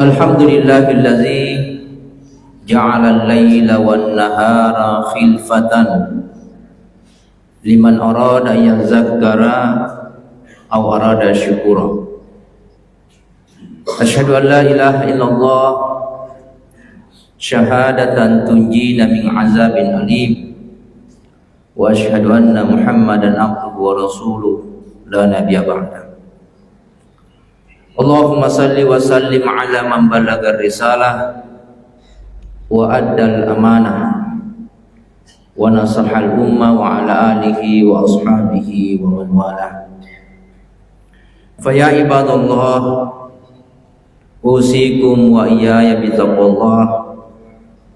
Alhamdulillahillazi ja'ala al-laila wan-nahara khilfatan liman arada yazakkara aw arada syukura. Asyhadu an la ilaha illallah syahadatan tunjina min azabin alim wa asyhadu anna Muhammadan abduhu wa rasuluh la nabiyya ba'da. Allahumma salli wa sallim ala man balagar risalah wa addal amanah wa nasahal ummah wa ala alihi wa ashabihi wa man walah. Fa ya ibadallah usikum wa iyaya bitaqwallah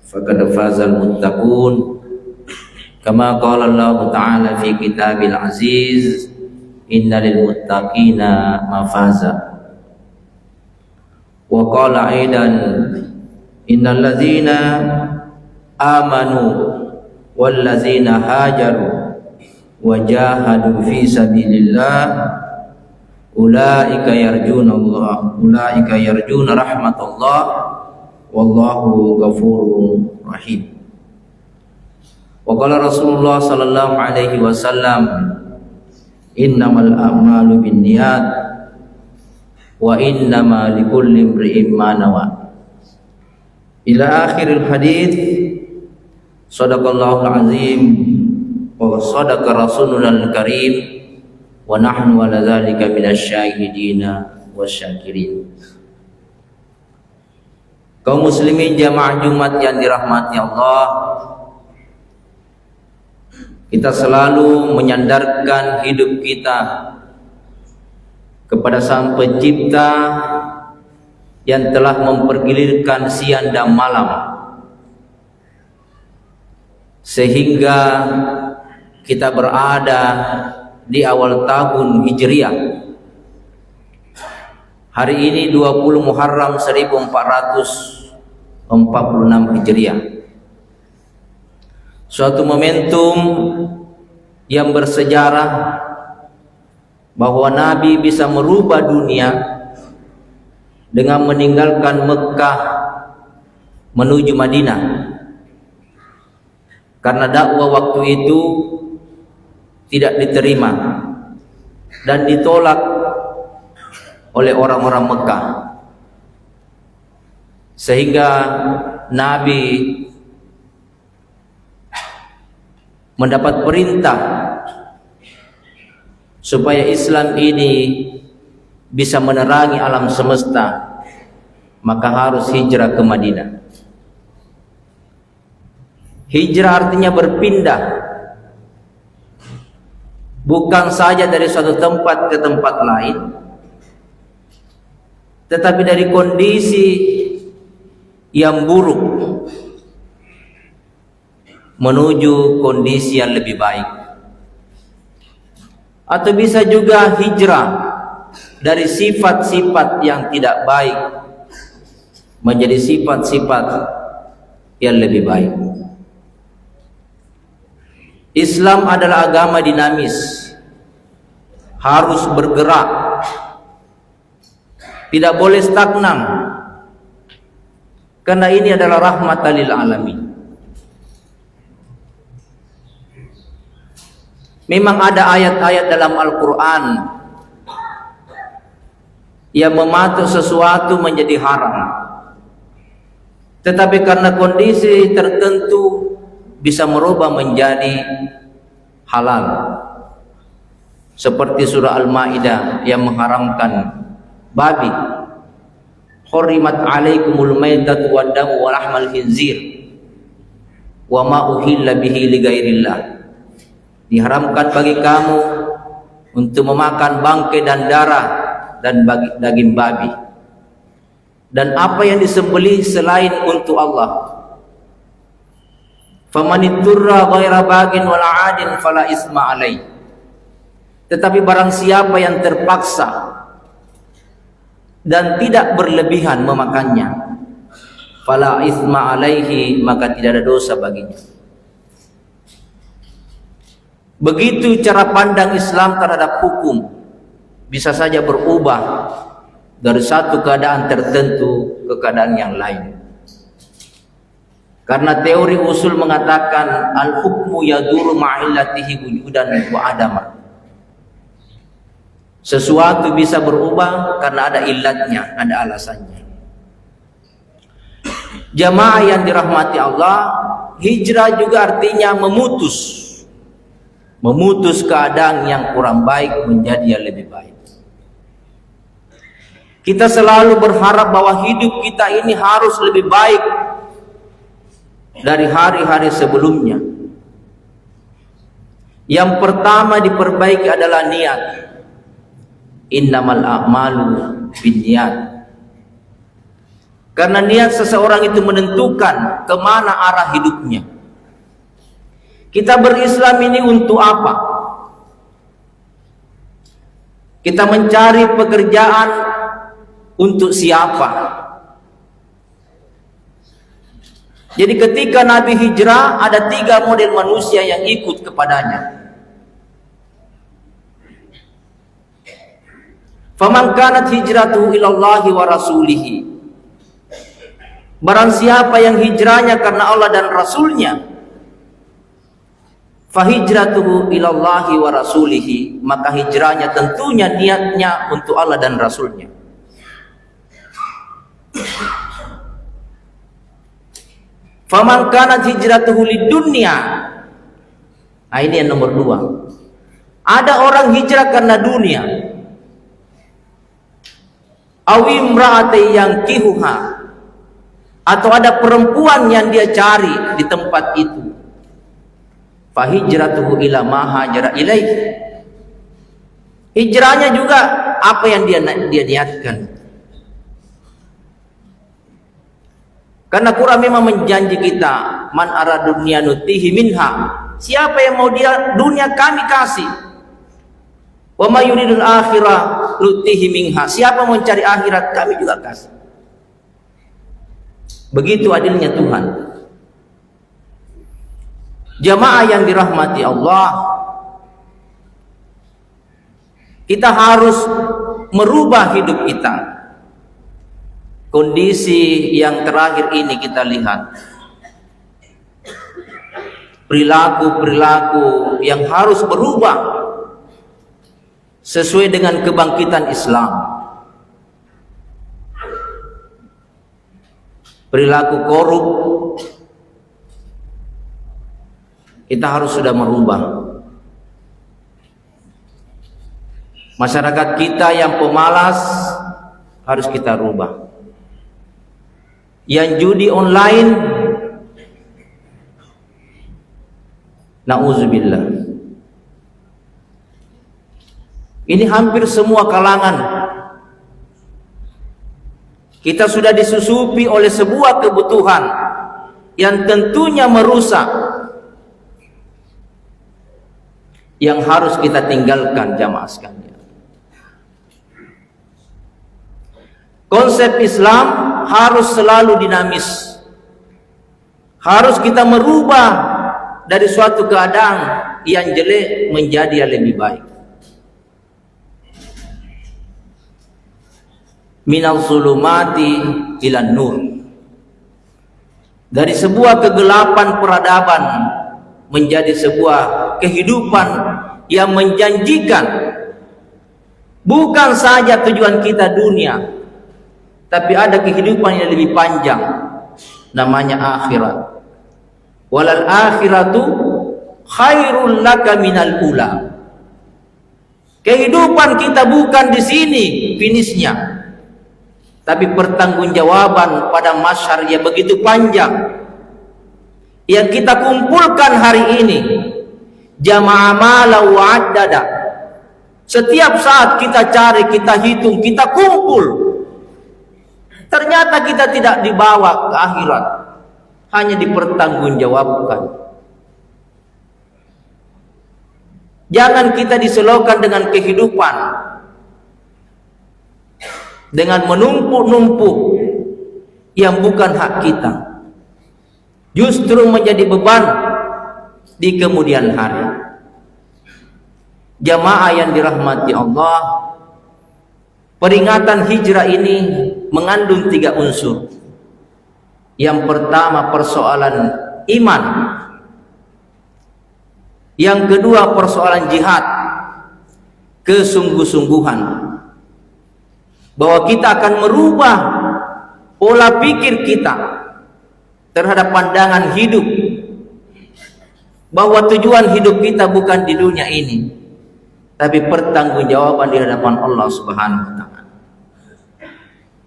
faqad fazal muttaqun kama qala Allah ta'ala fi kitabil aziz innalil muttaqina mafaza. Wa qala aidan innal ladzina amanu wal ladzina hajaru wa jahadu fi sabilillah ulaika yarjuna rahmatullah wallahu ghafurur rahim. Wa qala Rasulullah sallallahu alaihi wasallam innamal a'malu binniyat wa innama likulli imri'in ma nawa. Ila akhiril hadits. Shadaqallahul azim wa shadaqa rasulunal karim wa nahnu ala dzalika minasyahidina wasyakirin. Kaum muslimin jamaah Jumat yang dirahmati Allah, kita selalu menyandarkan hidup kita kepada Sang Pencipta yang telah mempergilirkan siang dan malam sehingga kita berada di awal tahun Hijriah. Hari ini 20 Muharram 1446 Hijriah. Suatu momentum yang bersejarah bahwa Nabi bisa merubah dunia dengan meninggalkan Mekah menuju Madinah, karena dakwah waktu itu tidak diterima dan ditolak oleh orang-orang Mekah, sehingga Nabi mendapat perintah supaya Islam ini bisa menerangi alam semesta, maka harus hijrah ke Madinah. Hijrah artinya berpindah, bukan saja dari suatu tempat ke tempat lain, tetapi dari kondisi yang buruk menuju kondisi yang lebih baik. Atau bisa juga hijrah dari sifat-sifat yang tidak baik menjadi sifat-sifat yang lebih baik. Islam adalah agama dinamis, harus bergerak, tidak boleh stagnan, karena ini adalah rahmatan lil alamin. Memang ada ayat-ayat dalam Al-Quran yang mematok sesuatu menjadi haram, tetapi karena kondisi tertentu bisa merubah menjadi halal. Seperti surah Al-Ma'idah yang mengharamkan babi. Hurrimat alaikumul maitatu waddamu wa lahmal khinzir wa ma uhilla bihi li ghairillah. Diharamkan bagi kamu untuk memakan bangkai dan darah dan daging babi dan apa yang disembelih selain untuk Allah. Famanitturra ghaira bagin wala 'adin fala isma alaih. Tetapi barang siapa yang terpaksa dan tidak berlebihan memakannya, fala isma alaihi, maka tidak ada dosa baginya. Begitu cara pandang Islam terhadap hukum. Bisa saja berubah dari satu keadaan tertentu ke keadaan yang lain. Karena teori usul mengatakan al-hukmu yaduru ma'illatihi wujudan wa adama. Sesuatu bisa berubah karena ada illatnya, ada alasannya. Jamaah yang dirahmati Allah, hijrah juga artinya memutus keadaan yang kurang baik menjadi yang lebih baik. Kita selalu berharap bahwa hidup kita ini harus lebih baik dari hari-hari sebelumnya. Yang pertama diperbaiki adalah niat. Innamal a'malu binniyat. Karena niat seseorang itu menentukan kemana arah hidupnya. Kita berislam ini untuk apa? Kita mencari pekerjaan untuk siapa? Jadi ketika Nabi hijrah, ada 3 model manusia yang ikut kepadanya. Faman kanat hijratuhu ilallahi wa rasulihi. Barang siapa yang hijrahnya karena Allah dan Rasulnya, fahijratuhu ilallahi wa rasulihi, maka hijrahnya tentunya niatnya untuk Allah dan Rasulnya. Faman kanat hijratuhu lidunya. Nah, ini yang nomor 2. Ada orang hijrah karena dunia. Awi imra'ati yankihuha, atau ada perempuan yang dia cari di tempat itu. Fahijratuhu ila ma hajara ilaih. Hijrahnya juga apa yang dia niatkan. Karena Quran memang menjanji kita, man arad dunya nutihi minha. Siapa yang mau dia dunia kami kasih. Wa may yuridul akhirah nutihi minha. Siapa mau mencari akhirat kami juga kasih. Begitu adilnya Tuhan. Jamaah yang dirahmati Allah, kita harus merubah hidup kita. Kondisi yang terakhir ini kita lihat perilaku-perilaku yang harus berubah sesuai dengan kebangkitan Islam. Perilaku korup kita harus sudah merubah. Masyarakat kita yang pemalas harus kita rubah. Yang judi online, na'udzubillah. Ini hampir semua kalangan. Kita sudah disusupi oleh sebuah kebutuhan yang tentunya merusak, yang harus kita tinggalkan jamaah sekalian. Konsep Islam harus selalu dinamis. Harus kita merubah dari suatu keadaan yang jelek menjadi yang lebih baik. Minal zulumati ilan nur. Dari sebuah kegelapan peradaban menjadi sebuah kehidupan yang menjanjikan. Bukan saja tujuan kita dunia, tapi ada kehidupan yang lebih panjang, namanya akhirat. Walal akhiratu khairul laka minal ula. Kehidupan kita bukan di sini finishnya, tapi pertanggungjawaban pada masyar yang begitu panjang yang kita kumpulkan hari ini. Jama'a mala wa'addada. Setiap saat kita cari, kita hitung, kita kumpul. Ternyata kita tidak dibawa ke akhirat, hanya dipertanggungjawabkan. Jangan kita diselokan dengan kehidupan, dengan menumpuk-numpuk yang bukan hak kita, justru menjadi beban di kemudian hari. Jamaah yang dirahmati Allah, Peringatan hijrah ini mengandung 3 unsur. Yang pertama persoalan iman. Yang kedua persoalan jihad, kesungguh-sungguhan. Bahwa kita akan merubah pola pikir kita terhadap pandangan hidup. Bahwa tujuan hidup kita bukan di dunia ini, tapi pertanggungjawaban di hadapan Allah Subhanahu wa taala.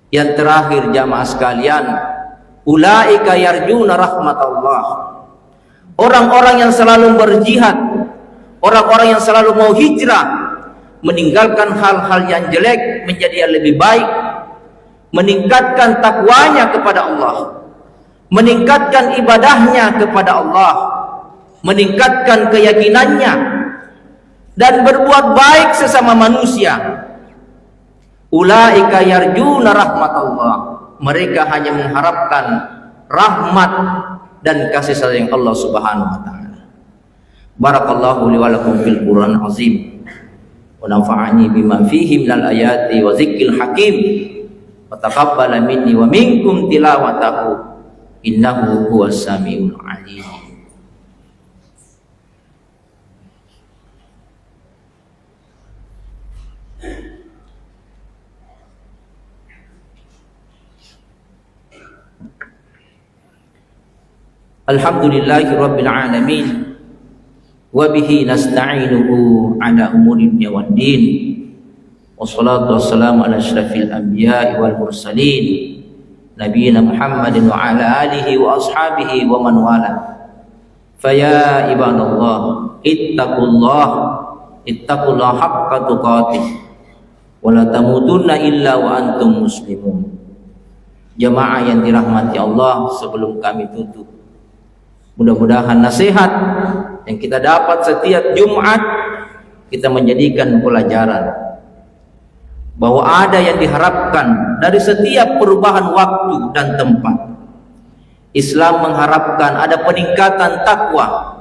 Yang terakhir jamaah sekalian, ulaika yarjuna rahmatallah. Orang-orang yang selalu berjihad, orang-orang yang selalu mau hijrah, meninggalkan hal-hal yang jelek menjadi yang lebih baik, meningkatkan takwanya kepada Allah, meningkatkan ibadahnya kepada Allah, meningkatkan keyakinannya, dan berbuat baik sesama manusia. Ulaika yarjuna rahmatallah. Mereka hanya mengharapkan rahmat dan kasih sayang Allah Subhanahu wa taala. Barakallahu li wa lakum fil Qur'an azim. Wa nafa'ani bima fihi minal ayati wa dzikril hakim. Wa taqabbala minni wa minkum tilawatahu. Innahu huwas samiul alim. Alhamdulillahi rabbil alamin wa bihi nasta'inuhu ala umuri dunya wad din. Wassalatu wassalamu ala asyrafil anbiya'i wal mursalin nabiyina Muhammadin wa ala alihi wa ashabihi wa man wala. Faya ibadallah ittaqullaha haqqa tuqatih wa la tamutunna illa wa antum muslimun. Jamaah yang dirahmati Allah, sebelum kami tutup, mudah-mudahan nasihat yang kita dapat setiap Jumat kita menjadikan pelajaran bahwa ada yang diharapkan dari setiap perubahan waktu dan tempat. Islam mengharapkan ada peningkatan takwa.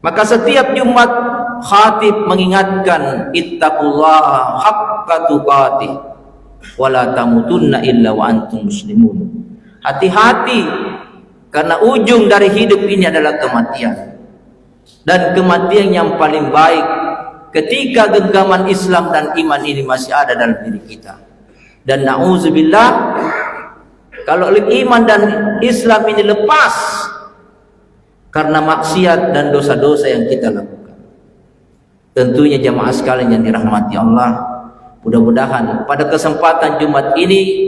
Maka setiap Jumat khatib mengingatkan ittaqullaha haqqa tuqatih wa la tamutunna illa wa antum muslimun. Hati-hati, karena ujung dari hidup ini adalah kematian. Dan kematian yang paling baik ketika genggaman Islam dan iman ini masih ada dalam diri kita. Dan na'udzubillah, kalau iman dan Islam ini lepas karena maksiat dan dosa-dosa yang kita lakukan. Tentunya jamaah sekalian yang dirahmati Allah, mudah-mudahan pada kesempatan Jumat ini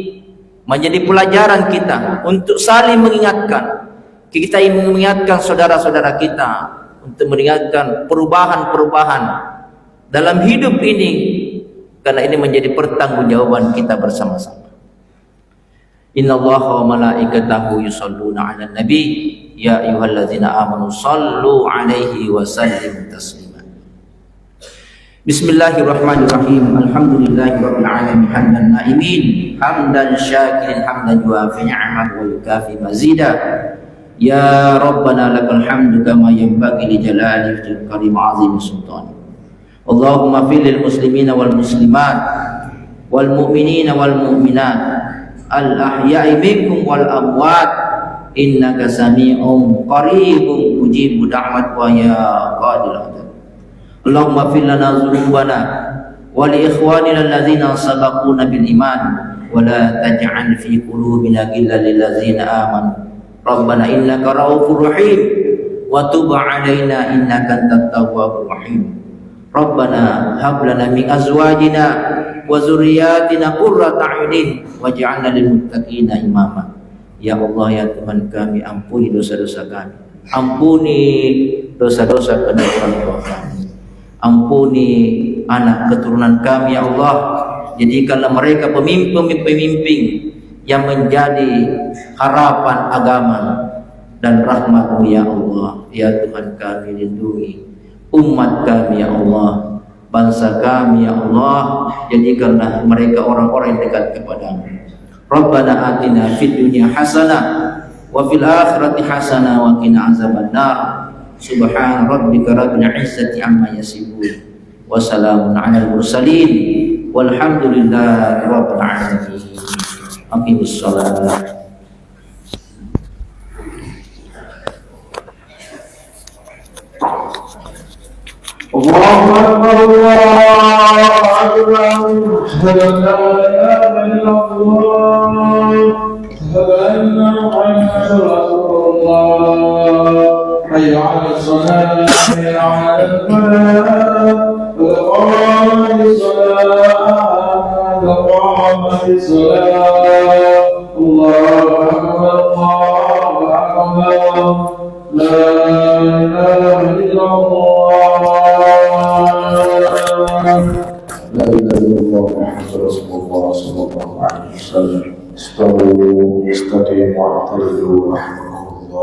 menjadi pelajaran kita untuk saling mengingatkan. Kita ingin mengingatkan saudara-saudara kita untuk mengingatkan perubahan-perubahan dalam hidup ini, karena ini menjadi pertanggungjawaban kita bersama-sama. Innallaha wa malaikatahu yusholluna 'alan nabi ya ayyuhalladzina amanu shallu 'alaihi wa sallimu taslima. Bismillahirrahmanirrahim. Alhamdulillahirabbil alamin hamdan na'imin hamdan syakirin hamdan yuafi ni'amahu wa yukafi mazida. Ya Rabbana lakal hamdu kama yanbaghi li jalali wajhikal karim azim sultan. Allahumma fil lil muslimina wal muslimat wal mu'minina wal mu'minat al ahya'i minkum wal amwat innaka sami'un qaribun mujibu da'wat wa ya qadir. Allahumma fil lana dzunubana wa li ikhwanina alladzina sabaquna bil iman wa la taj'al fi qulubina ghillan lil ladzina amanu. Rabbana innaka raufur rahim wa tub 'alaina innaka antat tawwabur rahim. Rabbana hab lana min azwajina wa dzurriyyatina qurrata a'yunin waj'alna lil muttaqina imama. Ya Allah, ya Tuhan kami, ampuni dosa-dosa kami, ampuni dosa-dosa kedua orang tua kami, ampuni anak keturunan kami ya Allah. Jadikanlah mereka pemimpin-pemimpin yang menjadi harapan agama dan rahmat-Mu ya Allah. Ya Tuhan kami, lindungi umat kami ya Allah, bangsa kami ya Allah. Jadikanlah mereka orang-orang yang dekat kepadamu. Rabbana atina fid dunya hasanah wa fil akhirati hasanah wa qina azabannar. Subhana rabbika rabbil izzati amma yasifun wa salamun alal mursalin Walhamdulillahirabbil alamin. Aqimus shalah. Allahu Akbar, Allahu Akbar. Asyhadu an la ilaha illallah, asyhadu anna Muhammadar Rasulullah. Hayya 'alas shalah, hayya 'alal falah. Qad qamatis shalah, qad qamatis shalah. Allahu Akbar, Allahu Akbar. La ilaha illallah. لا إله إلا الله محمد رسول الله صلى الله عليه وسلم. استووا استقيموا واعتدلوا رحمكم الله.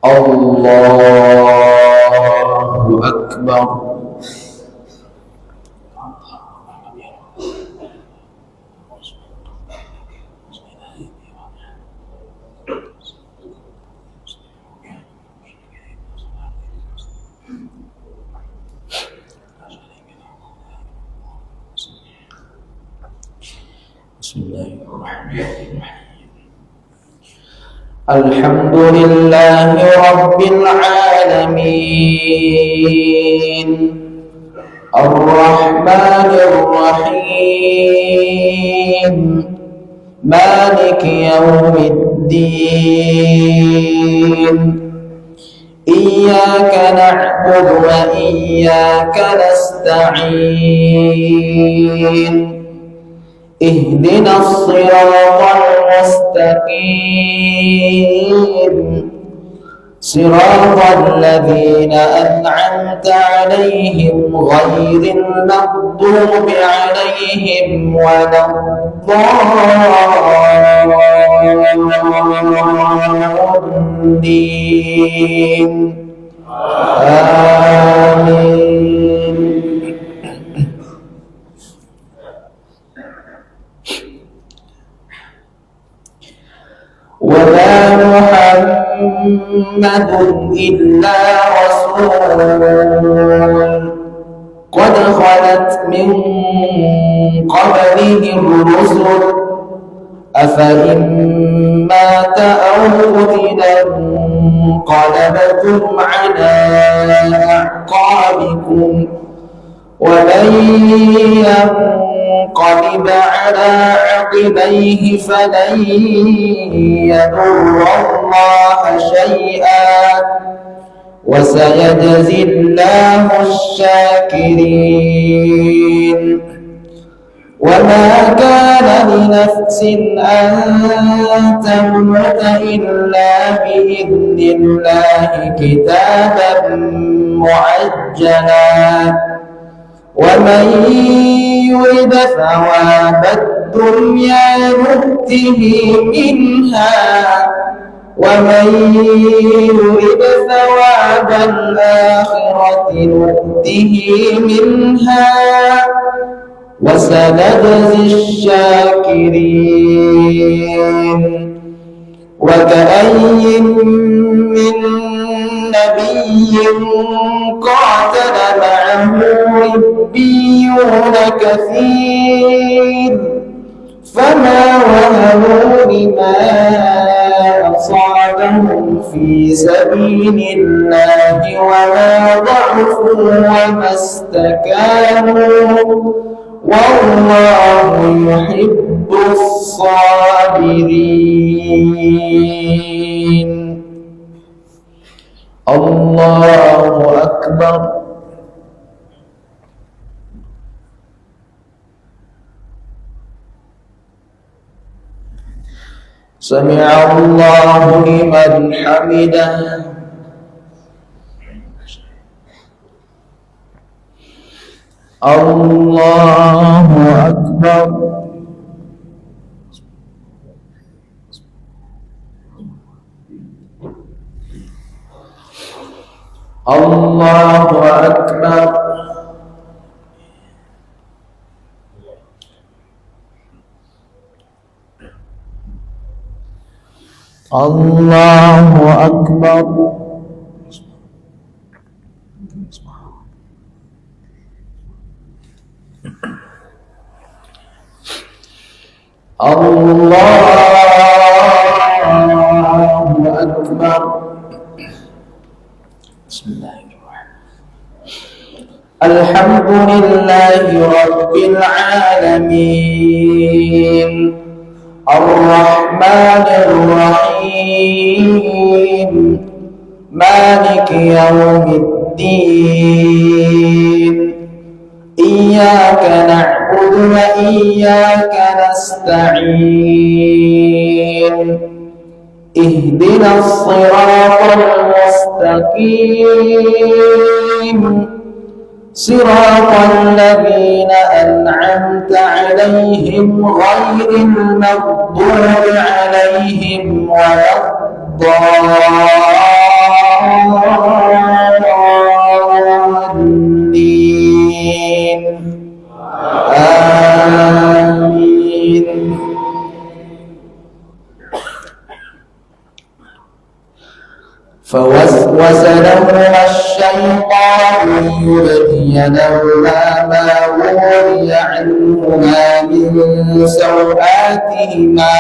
الله أكبر. Bismillahirrahmanirrahim. Alhamdulillahi Rabbil alamin, Ar-Rahmanir Rahim, Maliki Yawmiddin. Iyyaka na'budu wa iyyaka nasta'in. اهدنا الصراط المستقيم صراط الذين أنعمت عليهم غير المغضوب عليهم ولا الضالين. آمين. وما محمد إلا رسول قد خلت من قبله الرسل أفإن مات أو قتل انقلبتم على أعقابكم ومن ينقلب على عقبيه فلن يضر الله شيئا وسيجزي الله الشاكرين. وما كان لنفس أن تموت إلا بإذن الله كتابا مؤجلا ومن يرد ثواب الدنيا نؤته منها ومن يرد ثواب الآخرة نؤته منها وسنجزي الشاكرين. وكأين من نبي قاتل معه ربيون كثير فما وهنوا لما أصابهم في سبيل الله وما ضعفوا وما استكانوا والله يحب الصابرين. الله أكبر. سمع الله لمن حمده. الله أكبر. الله أكبر. Allahu Akbar. Allahu Akbar. Bismillahirrahmanirrahim. Alhamdulillahi Rabbil Alamin, Ar-Rahmanir Rahim, Maliki Yawmiddin. Iyyaka na'budu wa iyyaka nasta'in. Ihdinas siratal mustaqim, siratal ladzina an'amta 'alaihim ghairil maghdubi 'alaihim waladdallin. Amin. فوسوس لهما الشيطان ليبدي لهما ما وري عنهما من سوآتهما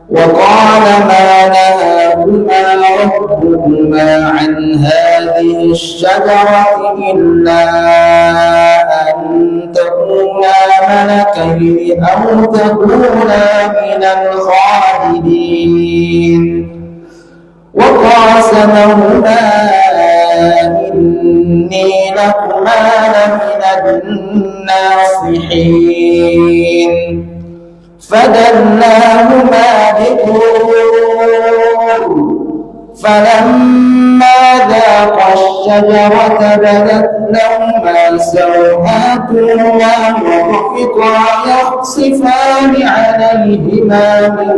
وقال ما نهاكما ربكما عن هذه الشجرة إلا أن تكونا ملكين أو تكونا من الخالدين. وقاسمهما إني لكما لمن الناصحين. فدلاهما بغرور فلما ذاقا الشجرة بدت لهما سوآتهما وطفقا يخصفان عليهما من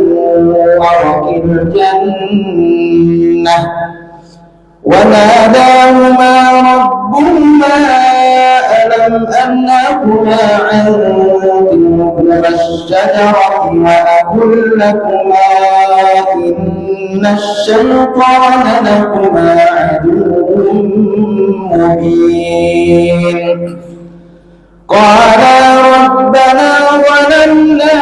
ورق الجنة وناداهما ربهما ألم أنهكما عن تلكما الشجرة وأقل لكما إن الشيطان لكما عدو مبين. قالا ربنا ظلمنا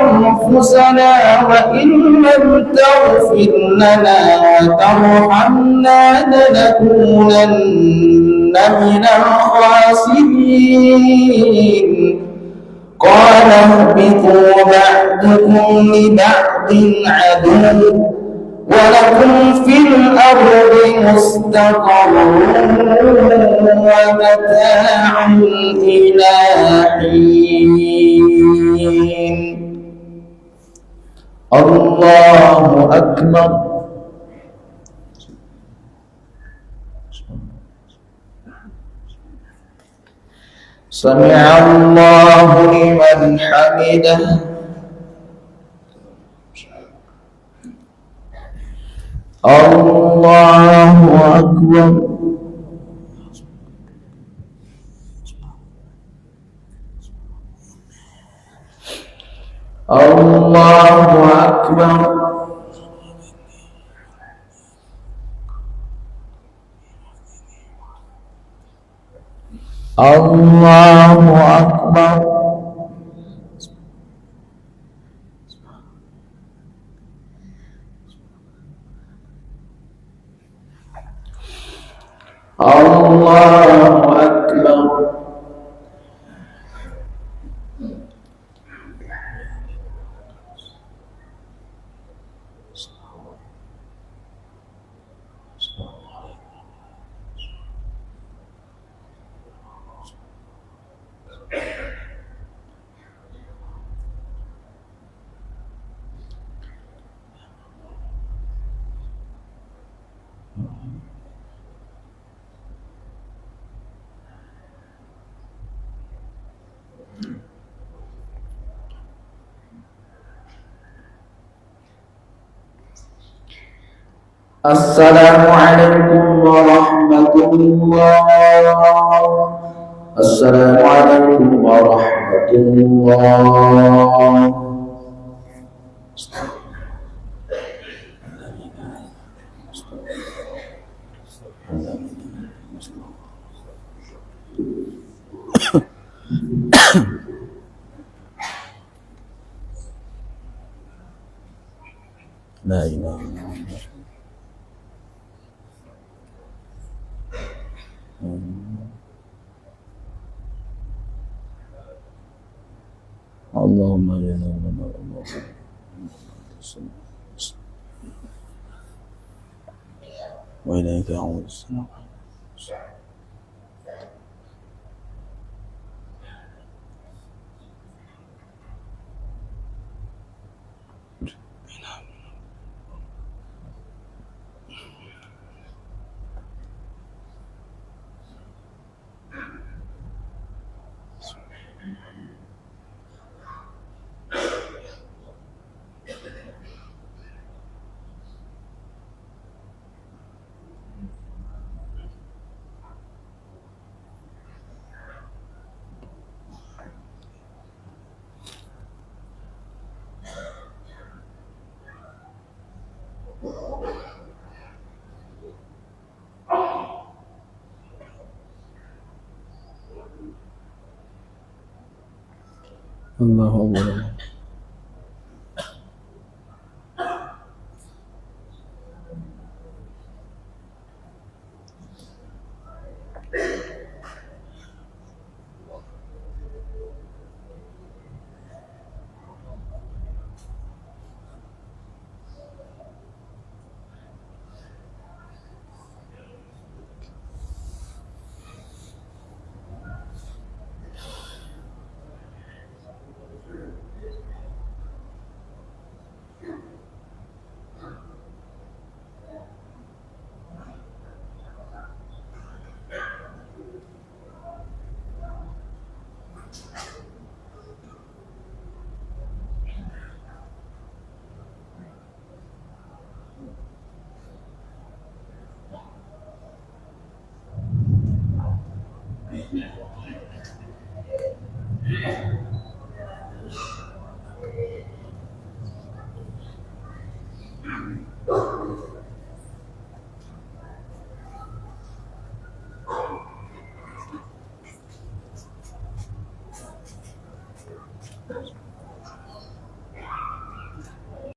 أنفسنا وإن لم تغفر لنا وترحمنا لنكونن من الخاسرين. قال اهبطوا بعضكم لبعض عدو ولكم في الأرض مستقر ومتاع إلى حين. الله أكبر. سمع الله لمن حمده. الله أكبر. الله أكبر. الله أكبر. الله أكبر. السلام عليكم ورحمة الله. السلام عليكم ورحمة الله. لا إله إلا الله. اللهم لا إله إلا الله. وإليك أعود السلام. الله أكبر.